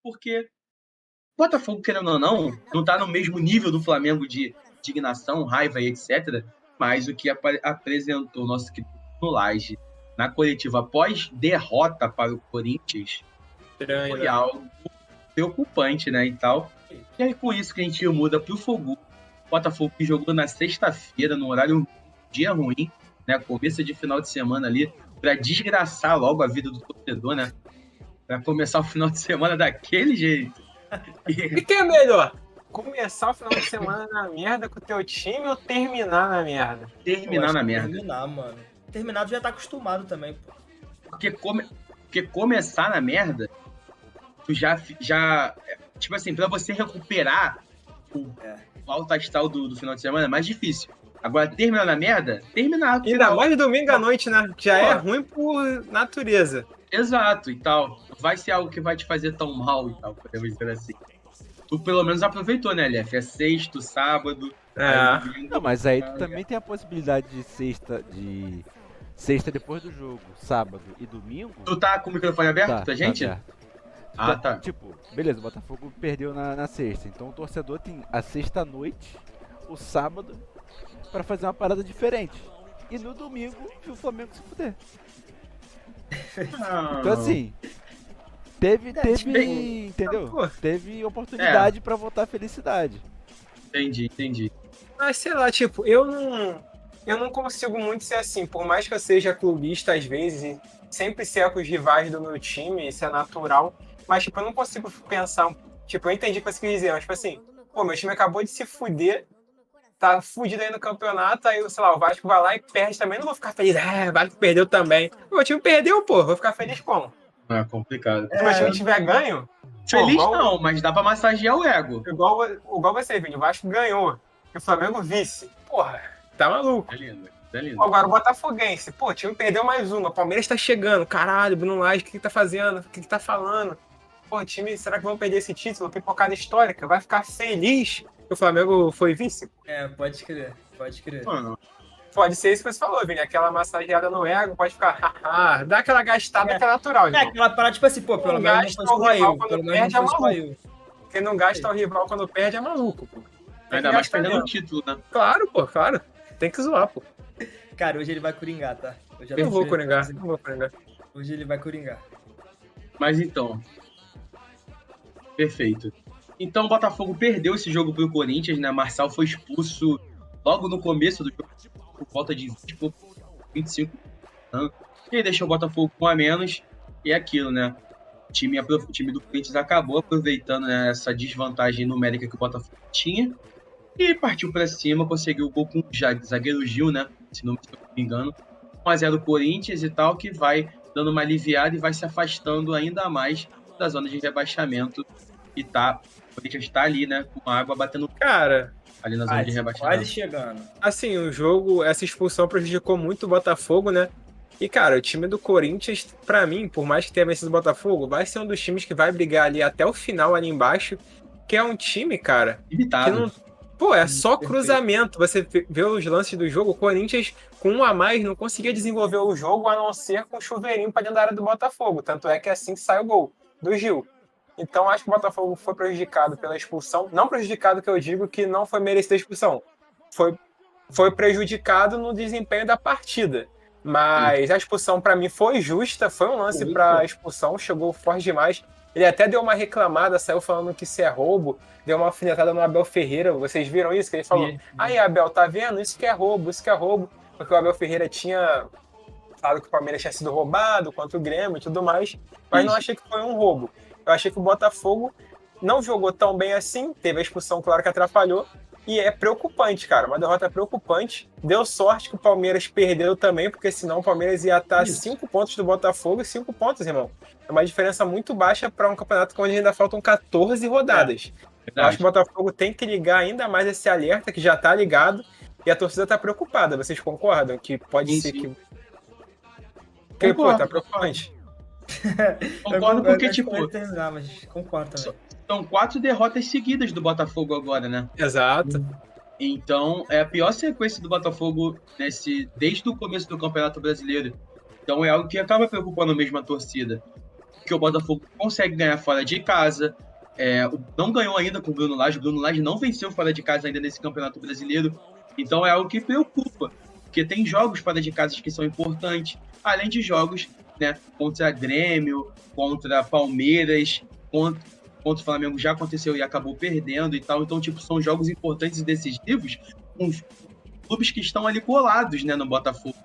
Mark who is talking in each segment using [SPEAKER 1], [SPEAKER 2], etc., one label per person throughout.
[SPEAKER 1] porque o Botafogo, querendo ou não tá no mesmo nível do Flamengo de indignação, raiva e etc. Mas o que apresentou o nosso querido Laje na coletiva após derrota para o Corinthians
[SPEAKER 2] Estranho,
[SPEAKER 1] foi
[SPEAKER 2] né?
[SPEAKER 1] algo preocupante, né, e tal. E aí, com isso que a gente muda pro Fogo. Botafogo que jogou na sexta-feira, no horário dia ruim, né, começo de final de semana ali, para desgraçar logo a vida do torcedor, né, para começar o final de semana daquele jeito.
[SPEAKER 2] O que é melhor? Começar o final de semana na merda com o teu time ou terminar na merda?
[SPEAKER 1] Terminar na merda.
[SPEAKER 3] Terminar, mano. Terminar, tu já tá acostumado também, pô.
[SPEAKER 1] Porque começar na merda, tu já tipo assim, pra você recuperar o alto astral do final de semana é mais difícil. Agora, terminar na merda, terminar.
[SPEAKER 2] Ainda mais domingo à noite, né? Que já é ruim por natureza.
[SPEAKER 1] Exato, e tal. Vai ser algo que vai te fazer tão mal e tal, podemos dizer assim. Tu pelo menos aproveitou, né, Lef? É sexto, sábado. Domingo,
[SPEAKER 4] não, mas aí tu também tem a possibilidade de sexta depois do jogo, sábado e domingo.
[SPEAKER 1] Tu tá com o microfone aberto pra gente?
[SPEAKER 4] Tá aberto.
[SPEAKER 1] Ah, tá.
[SPEAKER 4] Tipo, beleza, o Botafogo perdeu na sexta. Então o torcedor tem a sexta-noite, o sábado, pra fazer uma parada diferente. E no domingo, o Flamengo se fuder. Então assim, teve entendeu? Teve oportunidade pra voltar a felicidade.
[SPEAKER 1] Entendi.
[SPEAKER 2] Mas sei lá, tipo, eu não consigo muito ser assim. Por mais que eu seja clubista às vezes, e sempre ser com os rivais do meu time, isso é natural. Mas, tipo, eu não consigo pensar. Tipo, eu entendi o que você quis dizer, mas, tipo assim, pô, meu time acabou de se fuder, tá fudido aí no campeonato, aí, sei lá, o Vasco vai lá e perde também. Não vou ficar feliz, o Vasco perdeu também. O meu time perdeu, pô, vou ficar feliz como?
[SPEAKER 1] É complicado.
[SPEAKER 2] Se o meu time tiver ganho.
[SPEAKER 1] Feliz
[SPEAKER 2] pô,
[SPEAKER 1] não, mas dá pra massagear o ego.
[SPEAKER 2] Igual você, Vini, o Vasco ganhou, e o Flamengo vice. Porra, tá maluco.
[SPEAKER 1] É lindo.
[SPEAKER 2] Agora o Botafoguense, pô, o time perdeu mais uma, o Palmeiras tá chegando, caralho, Bruno Lage, o que tá fazendo, o que tá falando? Pô, o time, será que vão perder esse título? Pipocada histórica, vai ficar feliz que o Flamengo foi vice?
[SPEAKER 3] Pode crer.
[SPEAKER 1] Mano,
[SPEAKER 2] Pode ser isso que você falou, Vini, aquela massageada no ego, pode ficar, dá aquela gastada que é natural, irmão.
[SPEAKER 3] Aquela parada, tipo assim, pô, pelo menos não foi só eu, pelo menos não foi só eu.
[SPEAKER 2] Quem não gasta o rival quando perde é maluco, pô.
[SPEAKER 1] ainda mais perdendo o título, né?
[SPEAKER 2] Claro, pô, claro. Tem que zoar, pô.
[SPEAKER 3] Cara, hoje ele vai coringar, tá?
[SPEAKER 2] Eu vou coringar.
[SPEAKER 3] Hoje ele vai coringar.
[SPEAKER 1] Mas então. Perfeito. Então o Botafogo perdeu esse jogo pro Corinthians, né? Marçal foi expulso logo no começo do jogo, por volta de 25 anos. E aí deixou o Botafogo com a menos. E é aquilo, né? O time do Corinthians acabou aproveitando, né, essa desvantagem numérica que o Botafogo tinha. E partiu pra cima, conseguiu o gol com o zagueiro Gil, né? Se não me engano. 1-0 Corinthians e tal, que vai dando uma aliviada e vai se afastando ainda mais da zona de rebaixamento. E o Corinthians tá ali, né? Com a água batendo ali na zona de rebaixamento.
[SPEAKER 3] Quase chegando.
[SPEAKER 2] Assim, o jogo, essa expulsão prejudicou muito o Botafogo, né? E, cara, o time do Corinthians, pra mim, por mais que tenha vencido o Botafogo, vai ser um dos times que vai brigar ali até o final, ali embaixo. Que é um time, cara,
[SPEAKER 1] limitado.
[SPEAKER 2] que não... Pô, é só cruzamento. Você vê os lances do jogo, o Corinthians, com um a mais, não conseguia desenvolver o jogo, a não ser com um chuveirinho pra dentro da área do Botafogo. Tanto é que é assim que sai o gol do Gil. Então, acho que o Botafogo foi prejudicado pela expulsão. Não prejudicado, que eu digo que não foi merecida a expulsão. Foi prejudicado no desempenho da partida. Mas a expulsão, pra mim, foi justa. Foi um lance pra expulsão. Chegou forte demais. Ele até deu uma reclamada, saiu falando que isso é roubo. Deu uma alfinetada no Abel Ferreira. Vocês viram isso? Que ele falou, aí, Abel, tá vendo? Isso que é roubo. Porque o Abel Ferreira tinha falado que o Palmeiras tinha sido roubado, contra o Grêmio e tudo mais. Mas não achei que foi um roubo. Eu achei que o Botafogo não jogou tão bem assim. Teve a expulsão, claro, que atrapalhou. E é preocupante, cara. Uma derrota preocupante. Deu sorte que o Palmeiras perdeu também, porque senão o Palmeiras ia estar 5 pontos do Botafogo. 5 pontos, irmão. É uma diferença muito baixa para um campeonato onde ainda faltam 14 rodadas. Eu acho que o Botafogo tem que ligar ainda mais esse alerta, que já tá ligado, e a torcida tá preocupada. Vocês concordam? Que pode ser que... Porque, pô, tá preocupante.
[SPEAKER 1] Concordo porque, tipo...
[SPEAKER 3] mas concordo também.
[SPEAKER 1] São 4 derrotas seguidas do Botafogo agora, né?
[SPEAKER 2] Exato.
[SPEAKER 1] Então, é a pior sequência do Botafogo desde o começo do Campeonato Brasileiro. Então, é algo que acaba preocupando mesmo a torcida. porque o Botafogo consegue ganhar fora de casa. Não ganhou ainda com o Bruno Lage. O Bruno Lage não venceu fora de casa ainda nesse Campeonato Brasileiro. Então é algo que preocupa, porque tem jogos fora de casa que são importantes, além de jogos, né, contra Grêmio, contra Palmeiras, contra o Flamengo já aconteceu e acabou perdendo e tal. Então, tipo, são jogos importantes e decisivos com os clubes que estão ali colados, né, no Botafogo.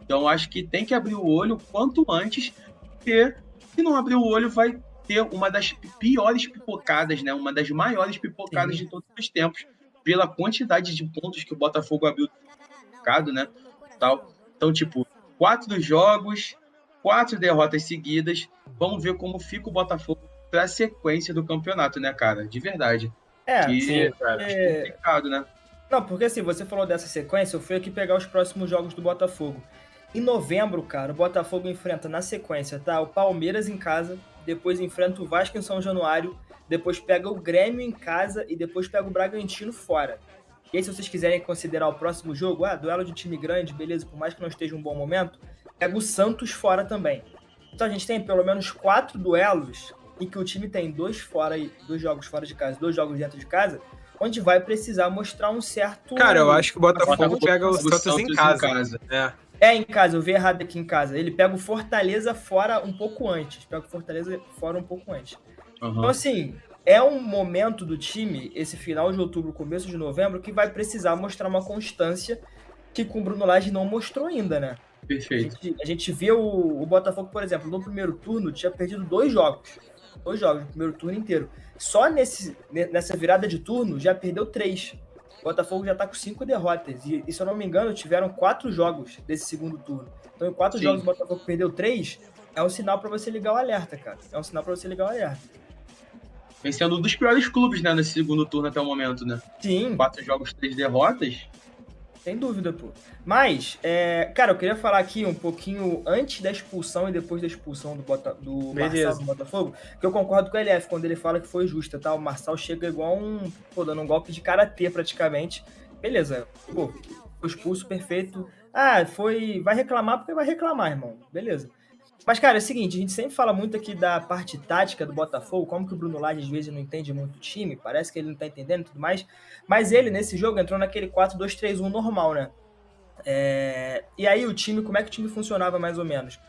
[SPEAKER 1] Então, acho que tem que abrir o olho quanto antes, porque se não abrir o olho, vai ter uma das piores pipocadas, né, uma das maiores pipocadas de todos os tempos, pela quantidade de pontos que o Botafogo abriu no né, tal. Então, tipo, 4 jogos, 4 derrotas seguidas. Vamos ver como fica o Botafogo para a sequência do campeonato, né, cara? De verdade.
[SPEAKER 2] Sim, cara.
[SPEAKER 1] É complicado, né?
[SPEAKER 3] Não, porque assim, você falou dessa sequência, eu fui aqui pegar os próximos jogos do Botafogo. Em novembro, cara, o Botafogo enfrenta na sequência, tá? O Palmeiras em casa, depois enfrenta o Vasco em São Januário, depois pega o Grêmio em casa e depois pega o Bragantino fora. E aí, se vocês quiserem considerar o próximo jogo, duelo de time grande, beleza, por mais que não esteja um bom momento, pega o Santos fora também. Então a gente tem pelo menos 4 duelos em que o time tem 2 jogos fora de casa, 2 jogos dentro de casa, onde vai precisar mostrar um certo...
[SPEAKER 2] Cara, eu acho que o Botafogo pega o Santos em casa.
[SPEAKER 3] Em casa, eu vi errado aqui em casa. Ele pega o Fortaleza fora um pouco antes. Então, assim, é um momento do time, esse final de outubro, começo de novembro, que vai precisar mostrar uma constância que com o Bruno Lage não mostrou ainda, né?
[SPEAKER 1] Perfeito.
[SPEAKER 3] A gente vê o Botafogo, por exemplo, no primeiro turno, tinha perdido 2 jogos. 2 jogos no primeiro turno inteiro. Só nessa virada de turno, já perdeu 3. O Botafogo já tá com 5 derrotas. E, se eu não me engano, tiveram 4 jogos desse segundo turno. Então, em 4 jogos, o Botafogo perdeu 3. É um sinal pra você ligar o alerta, cara.
[SPEAKER 1] Vem sendo um dos piores clubes, né, nesse segundo turno até o momento, né?
[SPEAKER 3] Sim.
[SPEAKER 1] 4 jogos, 3 derrotas.
[SPEAKER 3] Sem dúvida, pô. Mas, cara, eu queria falar aqui um pouquinho antes da expulsão e depois da expulsão do Marçal do Botafogo, que eu concordo com o LF quando ele fala que foi justa, tá? O Marçal chega igual dando um golpe de karatê praticamente. Beleza, pô, foi expulso, perfeito. Vai reclamar porque vai reclamar, irmão. Beleza. Mas, cara, é o seguinte, a gente sempre fala muito aqui da parte tática do Botafogo, como que o Bruno Lage às vezes não entende muito o time, parece que ele não tá entendendo e tudo mais, mas ele, nesse jogo, entrou naquele 4-2-3-1 normal, né? E aí o time, como é que o time funcionava mais ou menos?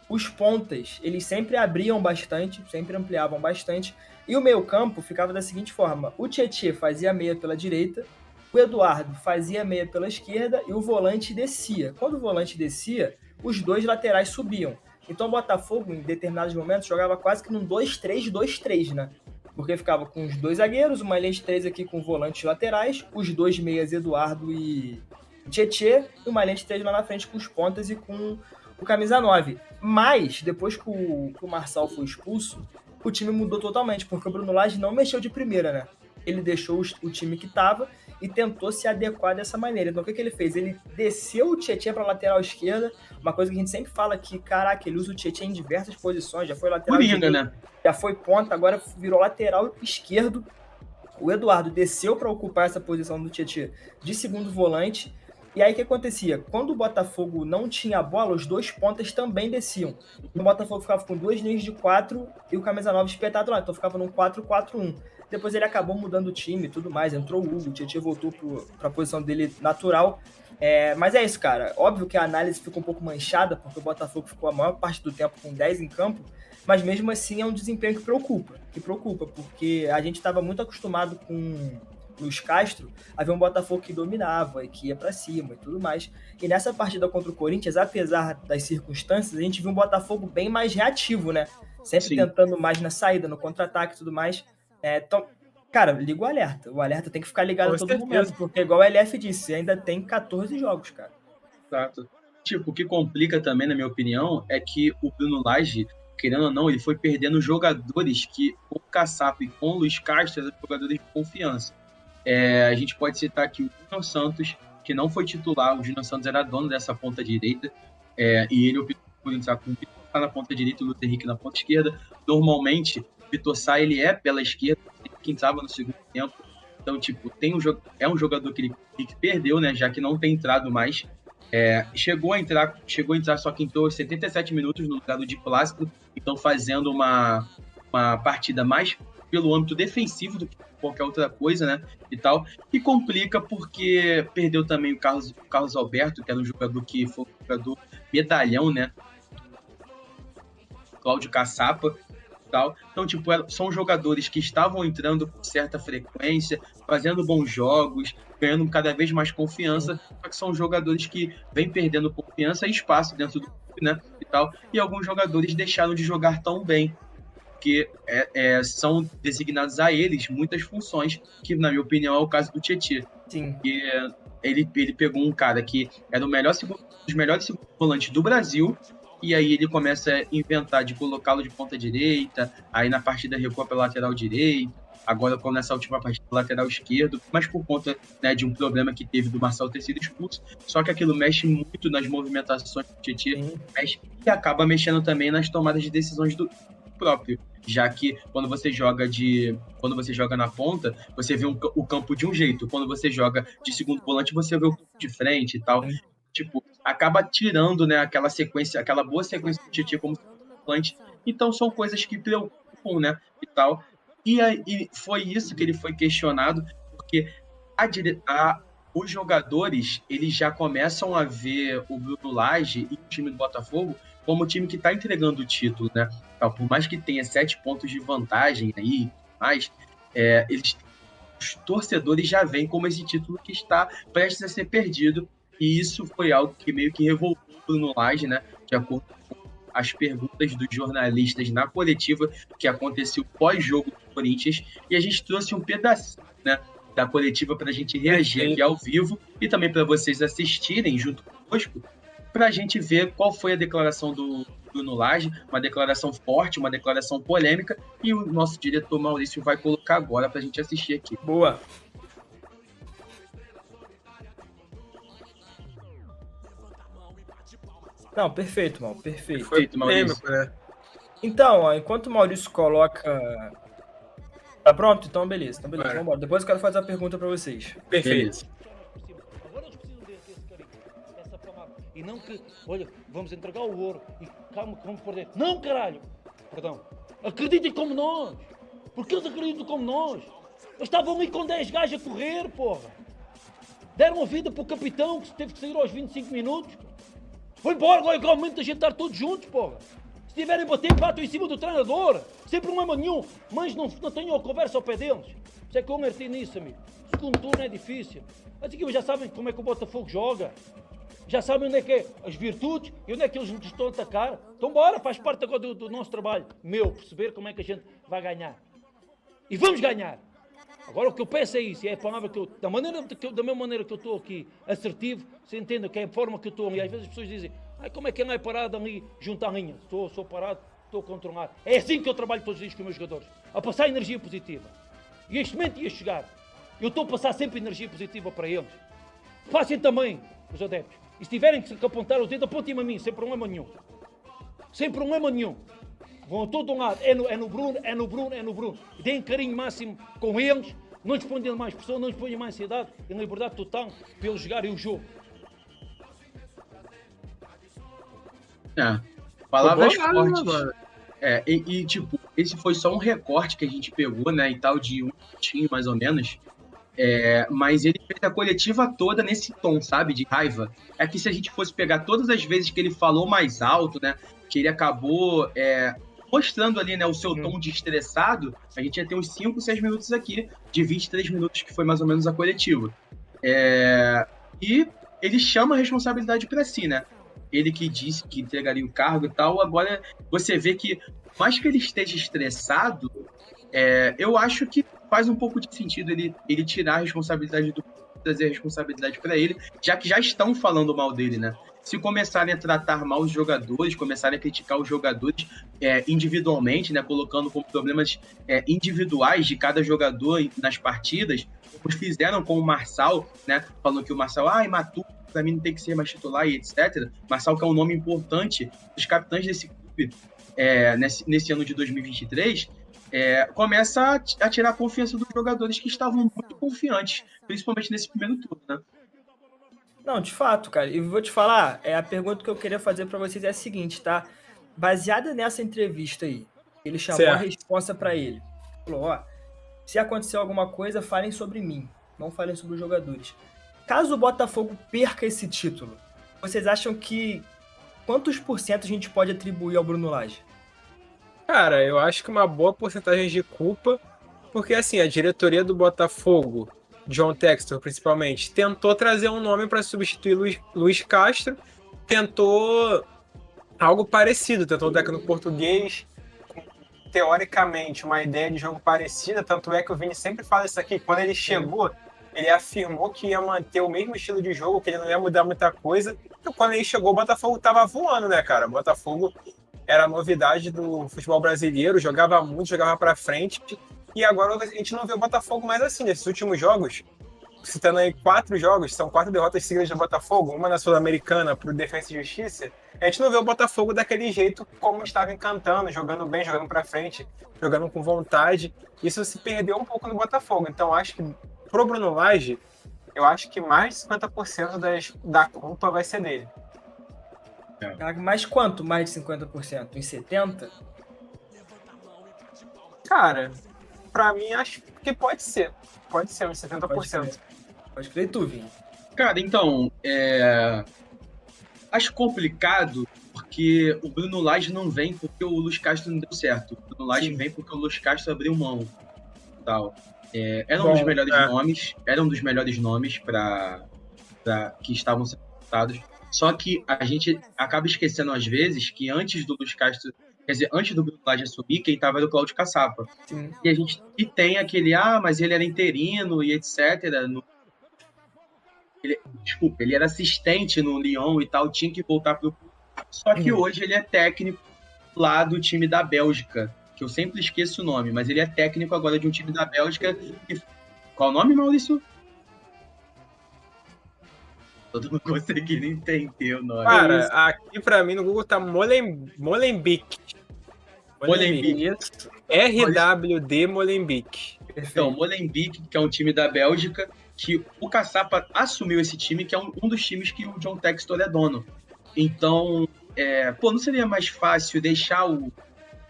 [SPEAKER 3] Os pontas, eles sempre abriam bastante, sempre ampliavam bastante, e o meio-campo ficava da seguinte forma: o Tietê fazia meia pela direita, o Eduardo fazia meia pela esquerda e o volante descia. Quando o volante descia, os 2 laterais subiam. Então o Botafogo, em determinados momentos, jogava quase que num 2-3-2-3, né? Porque ficava com os 2 zagueiros, uma linha de 3 aqui com volantes laterais, os 2 meias, Eduardo e Tietê, e uma linha de 3 lá na frente com os pontas e com o camisa 9. Mas, depois que o Marçal foi expulso, o time mudou totalmente, porque o Bruno Lage não mexeu de primeira, né? Ele deixou o time que estava e tentou se adequar dessa maneira. Então, o que ele fez? Ele desceu o Tietê para a lateral esquerda, uma coisa que a gente sempre fala que, caraca, ele usa o Tietê em diversas posições, já foi lateral
[SPEAKER 1] direito, né?
[SPEAKER 3] Já foi ponta, agora virou lateral esquerdo. O Eduardo desceu para ocupar essa posição do Tietê de segundo volante. E aí o que acontecia? Quando o Botafogo não tinha a bola, os 2 pontas também desciam. O Botafogo ficava com 2 linhas de 4 e o camisa 9 espetado lá. Então ficava num 4-4-1. Depois ele acabou mudando o time e tudo mais. Entrou o Hugo, o Tietê voltou para a posição dele natural. Mas é isso, cara. Óbvio que a análise ficou um pouco manchada, porque o Botafogo ficou a maior parte do tempo com 10 em campo. Mas mesmo assim é um desempenho que preocupa, porque a gente estava muito acostumado com Luiz Castro a ver um Botafogo que dominava e que ia para cima e tudo mais. E nessa partida contra o Corinthians, apesar das circunstâncias, a gente viu um Botafogo bem mais reativo, né? Sempre tentando mais na saída, no contra-ataque e tudo mais. Então, cara, liga o alerta. O alerta tem que ficar ligado a todo momento, porque igual o LF disse, ainda tem 14 jogos, cara.
[SPEAKER 1] Exato. Tipo, o que complica também, na minha opinião, é que o Bruno Lage, querendo ou não, ele foi perdendo jogadores que, com o Caçapa e com o Luiz Castro, eram jogadores de confiança. A gente pode citar aqui o Júnior Santos, que não foi titular. O Júnior Santos era dono dessa ponta direita, e ele optou por entrar com o Vitor Sá na ponta direita e o Luther Henrique na ponta esquerda. Normalmente, o Vitor Sá, ele é pela esquerda, quem estava no segundo tempo. Então, tipo, é um jogador que ele perdeu, né, já que não tem entrado mais. Chegou a entrar, só que entrou 77 minutos no lugar do Di Plácido, então fazendo uma partida mais pelo âmbito defensivo do que qualquer outra coisa, né, e tal, e complica porque perdeu também o Carlos Alberto, que era um jogador que foi um jogador medalhão, né, Cláudio Caçapa e tal. Então, tipo, são jogadores que estavam entrando com certa frequência, fazendo bons jogos, ganhando cada vez mais confiança, só que são jogadores que vêm perdendo confiança e espaço dentro do clube, né, e tal, e alguns jogadores deixaram de jogar tão bem, porque são designados a eles muitas funções, que na minha opinião é o caso do Tietê.
[SPEAKER 3] Sim.
[SPEAKER 1] Ele pegou um cara que era um dos melhores segundos volantes do Brasil, e aí ele começa a inventar de colocá-lo de ponta direita, aí na partida recua pela lateral direita, agora nessa última partida lateral esquerdo, mas por conta, né, de um problema que teve do Marcelo ter sido expulso, só que aquilo mexe muito nas movimentações do Tietê, e acaba mexendo também nas tomadas de decisões do próprio, já que quando você joga na ponta, você vê o campo de um jeito, quando você joga de segundo volante, você vê o campo de frente e tal. Tipo, acaba tirando, né, aquela boa sequência do Tietê como volante. Então são coisas que preocupam, né, e tal. E foi isso que ele foi questionado, porque os jogadores, eles já começam a ver o Bruno Lage e o time do Botafogo como o time que está entregando o título, né? Então, por mais que tenha 7 pontos de vantagem aí, os torcedores já veem como esse título que está prestes a ser perdido, e isso foi algo que meio que revoltou o Bruno Lage, né? De acordo com as perguntas dos jornalistas na coletiva que aconteceu pós-jogo do Corinthians, e a gente trouxe um pedacinho, né, da coletiva para a gente reagir aqui ao vivo e também para vocês assistirem junto conosco, para a gente ver qual foi a declaração do Bruno Lage, uma declaração forte, uma declaração polêmica, e o nosso diretor Maurício vai colocar agora para a gente assistir aqui.
[SPEAKER 3] Boa! Não, perfeito, Mal, perfeito.
[SPEAKER 1] Perfeito, Maurício.
[SPEAKER 2] Né?
[SPEAKER 3] Então, ó, enquanto o Maurício coloca... Tá pronto? Então, beleza. Vamos embora. Depois eu quero fazer a pergunta para vocês.
[SPEAKER 2] Perfeito.
[SPEAKER 5] Agora eles precisam desse carinho, dessa pomada. E não que, olha, vamos entregar o ouro e calma que vamos perder. Não, caralho! Perdão. Acreditem como nós. Porque eles acreditam como nós. Eles estavam ali com 10 gajos a correr, porra. Deram a vida para o capitão que teve que sair aos 25 minutos. Foi embora, agora é o momento da gente estar todos juntos, porra. Se tiverem bater, batam em cima do treinador. Sem problema nenhum. Mas não tenham a conversa ao pé deles. Isso é que eu alertei nisso, amigo. O segundo turno é difícil. As equipas já sabem como é que o Botafogo joga. Já sabem onde é que é as virtudes e onde é que eles nos estão a atacar. Então bora, faz parte agora do nosso trabalho. Perceber como é que a gente vai ganhar. E vamos ganhar. Agora o que eu peço é isso, é a palavra que eu... Da mesma maneira que eu estou aqui assertivo, você entende que é a forma que eu estou ali. Às vezes as pessoas dizem, como é que ele não é parado ali junto à linha? Sou parado, estou a controlar. É assim que eu trabalho todos os dias com os meus jogadores. A passar energia positiva. E este momento ia chegar. Eu estou a passar sempre energia positiva para eles. Façam também, os adeptos. E se tiverem que apontar o dedo, apontem-me a mim, sem problema nenhum. Sem problema nenhum. Vão a todo um lado. É no Bruno. E deem carinho máximo com eles. Não lhes ponham mais pressão, não lhes ponham mais ansiedade. Em liberdade total para eles jogarem o jogo.
[SPEAKER 1] Palavras fortes. Tipo, esse foi só um recorte que a gente pegou, né, e tal, de um minutinho mais ou menos. Mas ele fez a coletiva toda nesse tom, sabe, de raiva. É que se a gente fosse pegar todas as vezes que ele falou mais alto, né, que ele acabou mostrando ali, né, o seu tom de estressado, a gente ia ter uns 5, 6 minutos aqui, de 23 minutos, que foi mais ou menos a coletiva. E ele chama a responsabilidade para si, né? Ele que disse que entregaria o cargo e tal, agora você vê que, mais que ele esteja estressado, eu acho que faz um pouco de sentido ele tirar a responsabilidade trazer a responsabilidade para ele, já que já estão falando mal dele, né? Se começarem a tratar mal os jogadores, começarem a criticar os jogadores individualmente, né, colocando como problemas individuais de cada jogador nas partidas, como fizeram com o Marçal, né, falando que o Marçal, imaturo, para mim não tem que ser mais titular e etc. Marçal, que é um nome importante dos capitães desse clube nesse ano de 2023, começa a tirar a confiança dos jogadores que estavam muito confiantes, principalmente nesse primeiro turno, né?
[SPEAKER 3] Não, de fato, cara. E vou te falar, a pergunta que eu queria fazer pra vocês é a seguinte, tá? Baseada nessa entrevista aí, ele chamou a
[SPEAKER 2] Certo.
[SPEAKER 3] responsa pra ele. Falou, ó, se acontecer alguma coisa, falem sobre mim, não falem sobre os jogadores. Caso o Botafogo perca esse título, vocês acham que quantos por cento a gente pode atribuir ao Bruno Lage?
[SPEAKER 2] Cara, eu acho que uma boa porcentagem de culpa, porque assim, a diretoria do Botafogo, John Textor principalmente, tentou trazer um nome para substituir Luiz Castro, tentou algo parecido, tentou um técnico português, com, teoricamente, uma ideia de jogo parecida, tanto é que o Vini sempre fala isso aqui, quando ele chegou, ele afirmou que ia manter o mesmo estilo de jogo, que ele não ia mudar muita coisa, e quando ele chegou, o Botafogo tava voando, né, cara? O Botafogo era a novidade do futebol brasileiro, jogava muito, jogava pra frente, e agora a gente não vê o Botafogo mais assim. Nesses últimos jogos, citando aí 4 jogos, são 4 derrotas seguidas do Botafogo, uma na Sul-Americana pro Defensa e Justiça, a gente não vê o Botafogo daquele jeito como estava encantando, jogando bem, jogando pra frente, jogando com vontade. Isso se perdeu um pouco no Botafogo, então acho que pro Bruno Lage, eu acho que mais de 50% da culpa vai ser dele.
[SPEAKER 3] Mas quanto mais de 50%? Em 70%?
[SPEAKER 2] Cara, pra mim acho que pode ser. Pode ser uns 70%.
[SPEAKER 3] Pode crer tu, Vini.
[SPEAKER 1] Cara, então, acho complicado porque o Bruno Lage não vem porque o Luiz Castro não deu certo. O Bruno Lage vem porque o Luiz Castro abriu mão. Tal. Era um dos melhores nomes para que estavam sendo votados. Só que a gente acaba esquecendo às vezes que antes do Luiz Castro, quer dizer, antes do Bruno Lage assumir, quem estava era o Cláudio Caçapa.
[SPEAKER 3] Sim.
[SPEAKER 1] E a gente tem aquele, mas ele era interino e etc. Ele era assistente no Lyon e tal, tinha que voltar pro... Só que hoje ele é técnico lá do time da Bélgica, que eu sempre esqueço o nome, mas ele é técnico agora de um time da Bélgica. Qual o nome, Maurício? Todo mundo conseguindo entender o nome.
[SPEAKER 2] Cara, aqui pra mim no Google tá Molenbeek. RWD Molenbeek.
[SPEAKER 1] Então, Molenbeek, que é um time da Bélgica, que o Caçapa assumiu esse time, que é um dos times que o John Textor é dono. Então, não seria mais fácil deixar o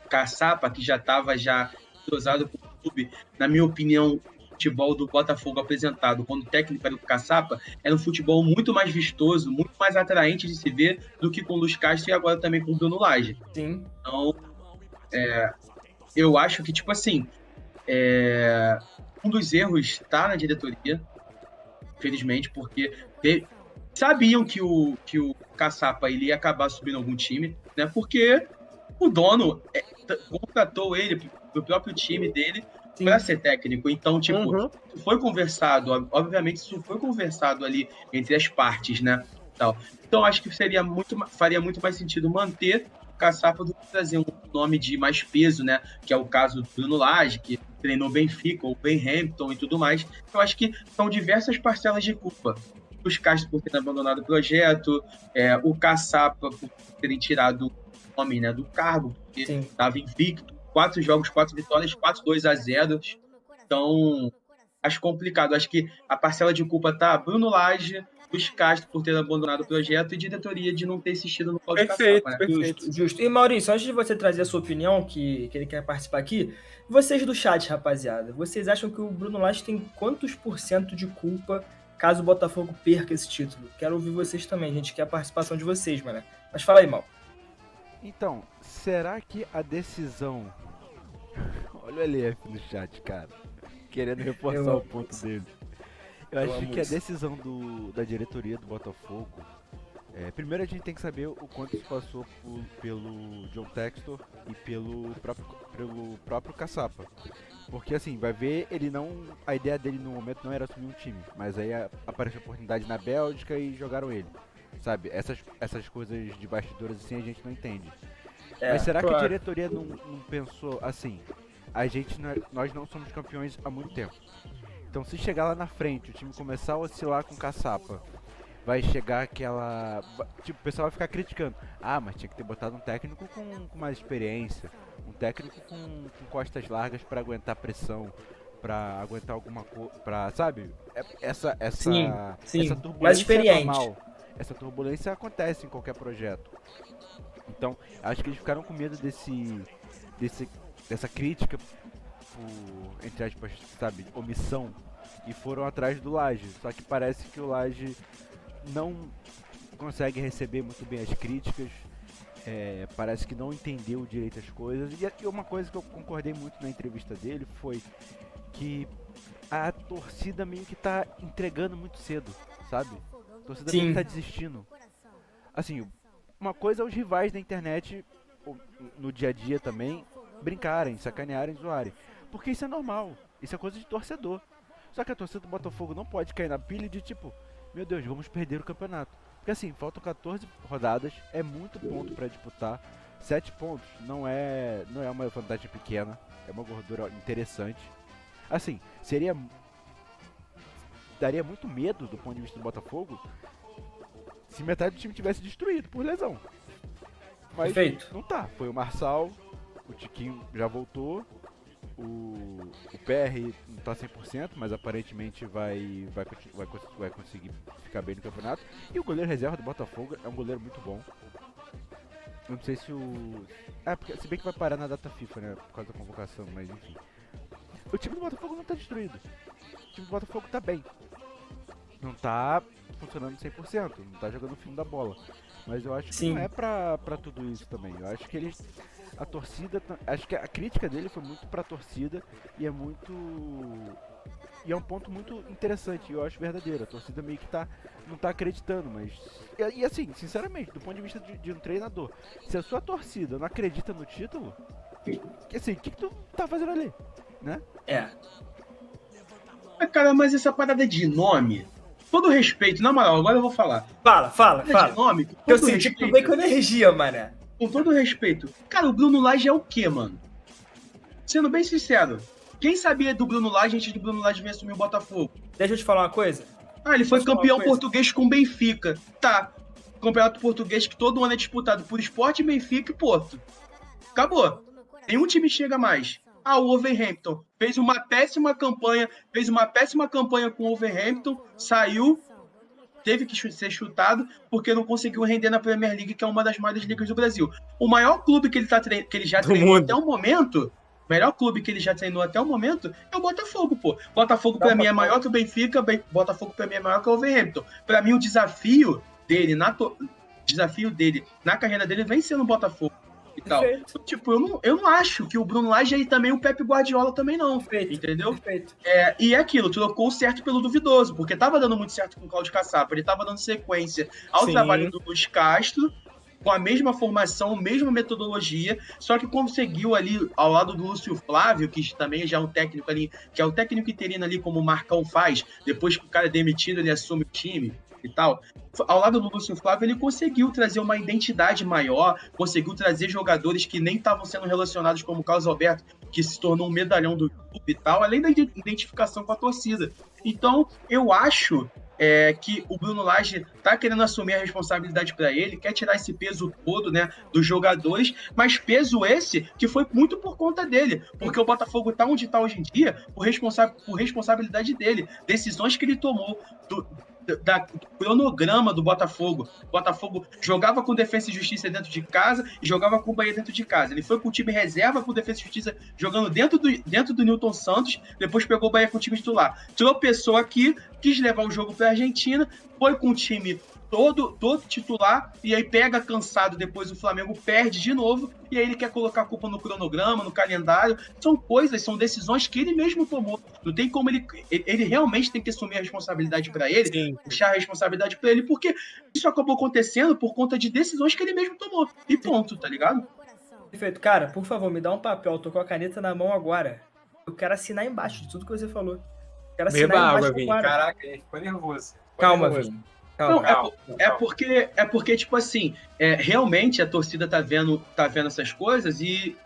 [SPEAKER 1] Caçapa, que já estava entrosado com o clube, na minha opinião, o futebol do Botafogo apresentado quando o técnico era o Caçapa, era um futebol muito mais vistoso, muito mais atraente de se ver do que com o Luiz Castro e agora também com o Bruno Lage.
[SPEAKER 3] Sim.
[SPEAKER 1] Então, eu acho que, tipo assim, um dos erros está na diretoria, infelizmente, porque sabiam que o Caçapa ele ia acabar subindo algum time, né? Porque o dono contratou ele pro próprio time dele para ser técnico. Então, tipo, isso foi conversado, obviamente isso foi conversado ali entre as partes, né? Então, acho que faria muito mais sentido manter o Caçapa do que trazer um nome de mais peso, né? Que é o caso do Bruno Lage, que treinou Benfica, ou Hampton e tudo mais. Eu acho que são diversas parcelas de culpa. Os Castro por terem abandonado o projeto, o Caçapa por terem tirado o nome, né, do cargo, porque estava invicto, 4 jogos, 4 vitórias, 4-2-0. Então, acho complicado. Acho que a parcela de culpa tá Bruno Lage, Luiz Castro por ter abandonado o projeto e diretoria de não ter insistido no Cláudio Caçapa, né?
[SPEAKER 3] Perfeito. Justo. E Maurício, antes de você trazer a sua opinião, que ele quer participar aqui, vocês do chat, rapaziada, vocês acham que o Bruno Lage tem quantos % de culpa caso o Botafogo perca esse título? Quero ouvir vocês também, a gente quer a participação de vocês, mano. Mas fala aí, Mal.
[SPEAKER 4] Então, será que a decisão... Olha o LF no chat, cara. Querendo reforçar o ponto dele. Eu acho que a decisão da diretoria do Botafogo... primeiro a gente tem que saber o quanto isso passou pelo John Textor e pelo próprio Caçapa. Porque assim, vai ver, a ideia dele no momento não era assumir um time, mas aí apareceu a oportunidade na Bélgica e jogaram ele. Sabe, essas coisas de bastidores assim a gente não entende. Mas será que a diretoria não pensou assim? Nós não somos campeões há muito tempo. Então se chegar lá na frente, o time começar a oscilar com Caçapa, vai chegar aquela... Tipo, o pessoal vai ficar criticando. Mas tinha que ter botado um técnico com mais experiência. Um técnico com costas largas para aguentar pressão. pra aguentar alguma coisa, pra, sabe? Essa turbulência
[SPEAKER 3] mais experiente.
[SPEAKER 4] é normal. Essa turbulência acontece em qualquer projeto. Então, acho que eles ficaram com medo dessa crítica por, entre aspas, sabe, omissão, e foram atrás do Laje. Só que parece que o Laje não consegue receber muito bem as críticas, parece que não entendeu direito as coisas. E uma coisa que eu concordei muito na entrevista dele foi que a torcida meio que tá entregando muito cedo, sabe? A torcida meio que tá desistindo. Assim, uma coisa é os rivais da internet, no dia a dia também, brincarem, sacanearem, zoarem. Porque isso é normal, isso é coisa de torcedor. Só que a torcida do Botafogo não pode cair na pilha de tipo, meu Deus, vamos perder o campeonato. Porque assim, faltam 14 rodadas, é muito ponto pra disputar. 7 pontos não é uma vantagem pequena, é uma gordura interessante. Assim, daria muito medo do ponto de vista do Botafogo se metade do time tivesse destruído por lesão. Mas
[SPEAKER 3] Perfeito.
[SPEAKER 4] Não tá, foi o Marçal, o Tiquinho já voltou, o PR não tá 100%, mas aparentemente vai conseguir ficar bem no campeonato. E o goleiro reserva do Botafogo é um goleiro muito bom. Eu não sei se porque se bem que vai parar na data FIFA, né, por causa da convocação, mas enfim. O time do Botafogo não tá destruído. O time do Botafogo tá bem. Não tá funcionando 100%, não tá jogando o fim da bola. Mas eu acho que não é pra tudo isso também. Eu acho que a torcida, acho que a crítica dele foi muito pra torcida e é um ponto muito interessante, eu acho verdadeiro. A torcida meio que não tá acreditando, mas e assim, sinceramente, do ponto de vista de um treinador, se a sua torcida não acredita no título, assim, o que tu tá fazendo ali, né?
[SPEAKER 1] Cara, mas essa parada de nome, todo respeito, na moral, agora eu vou falar.
[SPEAKER 3] Fala.
[SPEAKER 1] De nome,
[SPEAKER 3] Eu senti que tu veio com energia, mané.
[SPEAKER 1] Com todo respeito. Cara, o Bruno Lage é o quê, mano? Sendo bem sincero, quem sabia do Bruno Lage antes do Bruno Lage vir assumir o Botafogo?
[SPEAKER 3] Deixa eu te falar uma coisa.
[SPEAKER 1] Ele foi campeão português com o Benfica. Tá. Campeonato português que todo ano é disputado por Sport, Benfica e Porto. Acabou. Nenhum time chega mais. O Wolverhampton fez uma péssima campanha com o Wolverhampton, saiu, teve que ser chutado porque não conseguiu render na Premier League, que é uma das maiores ligas do Brasil. O maior clube que ele já treinou até o momento, o melhor clube que ele já treinou até o momento é o Botafogo, pô. Botafogo pra mim é maior que o Benfica, Botafogo pra mim é maior que o Wolverhampton. Pra mim o desafio dele na carreira dele vem sendo o Botafogo. E tal. Tipo, eu não acho que o Bruno Lage é também o Pep Guardiola também não, entendeu? E é aquilo, trocou o certo pelo duvidoso, porque tava dando muito certo com o Cláudio Caçapa, ele tava dando sequência ao trabalho do Luiz Castro, com a mesma formação, mesma metodologia, só que conseguiu ali, ao lado do Lúcio Flávio, que também já é um técnico ali, que é o técnico interino ali, como o Marcão faz, depois que o cara é demitido, ele assume o time e tal. Ao lado do Lúcio Flávio, ele conseguiu trazer uma identidade maior, conseguiu trazer jogadores que nem estavam sendo relacionados, como o Carlos Alberto, que se tornou um medalhão do clube e tal, além da identificação com a torcida. Então, eu acho que o Bruno Lage tá querendo assumir a responsabilidade para ele, quer tirar esse peso todo, né, dos jogadores, mas peso esse que foi muito por conta dele, porque o Botafogo tá onde tá hoje em dia por responsabilidade dele, decisões que ele tomou do cronograma do Botafogo. O Botafogo jogava com Defensa e Justiça dentro de casa e jogava com o Bahia dentro de casa. Ele foi com o time reserva com Defensa e Justiça jogando dentro do Newton Santos, depois pegou o Bahia com o time titular. Tropeçou aqui, quis levar o jogo para a Argentina, foi com o time todo titular, e aí pega cansado, depois o Flamengo perde de novo, e aí ele quer colocar a culpa no cronograma, no calendário. São decisões que ele mesmo tomou. Não tem como ele realmente tem que assumir a responsabilidade para ele, puxar a responsabilidade para ele, porque isso acabou acontecendo por conta de decisões que ele mesmo tomou. E ponto, tá ligado?
[SPEAKER 3] Perfeito. Cara, por favor, me dá um papel, eu tô com a caneta na mão agora. Eu quero assinar embaixo de tudo que você falou. Eu quero assinar
[SPEAKER 2] Beba
[SPEAKER 3] embaixo
[SPEAKER 2] água, Vini. Caraca, ele ficou nervoso.
[SPEAKER 3] Calma, Vini.
[SPEAKER 1] Calma. É porque, tipo assim, realmente a torcida tá vendo essas coisas e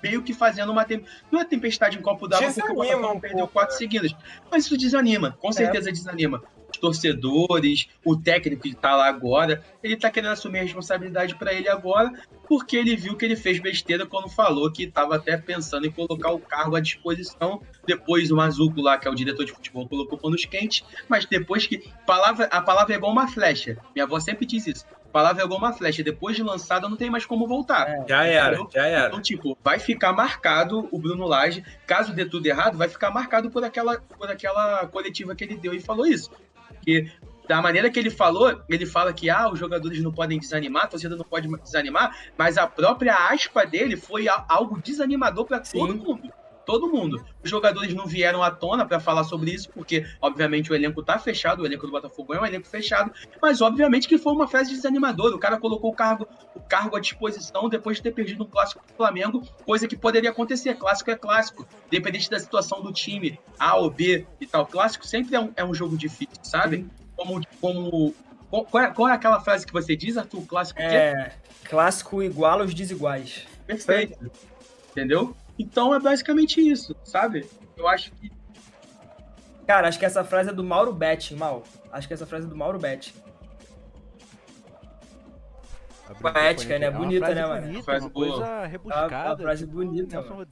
[SPEAKER 1] meio que fazendo não é tempestade em copo d'água, porque o Botafogo perdeu 4 seguidas. Mas isso desanima, com certeza desanima. torcedores, o técnico que tá lá agora. Ele tá querendo assumir a responsabilidade para ele agora, porque ele viu que ele fez besteira quando falou que estava até pensando em colocar o cargo à disposição. Depois o Mazuco lá, que é o diretor de futebol, colocou panos quentes, mas depois que... a palavra é igual uma flecha. Minha avó sempre diz isso. A palavra é igual uma flecha. Depois de lançada, não tem mais como voltar.
[SPEAKER 2] Já era.
[SPEAKER 1] Então, tipo, vai ficar marcado o Bruno Lage. Caso dê tudo errado, vai ficar marcado por aquela coletiva que ele deu e falou isso. Porque da maneira que ele falou, ele fala que os jogadores não podem desanimar, a torcida não pode desanimar, mas a própria aspa dele foi algo desanimador para todo mundo. Todo mundo. Os jogadores não vieram à tona para falar sobre isso, porque, obviamente, o elenco tá fechado, o elenco do Botafogo é um elenco fechado, mas, obviamente, que foi uma frase desanimadora. O cara colocou o cargo à disposição depois de ter perdido um clássico do Flamengo, coisa que poderia acontecer. Clássico é clássico, independente da situação do time, A ou B e tal. Clássico sempre é um jogo difícil, sabe? Qual é aquela frase que você diz, Arthur? Clássico
[SPEAKER 3] clássico iguala os desiguais.
[SPEAKER 1] Perfeito. Entendeu? Então é basicamente isso, sabe? Eu acho que...
[SPEAKER 3] Cara, acho que essa frase é do Mauro Betti, Acho que essa frase é do Mauro Betti. Poética, né? Bonita, né, mano?
[SPEAKER 4] Bonita, uma coisa rebuscada.
[SPEAKER 3] A frase bonita, mano.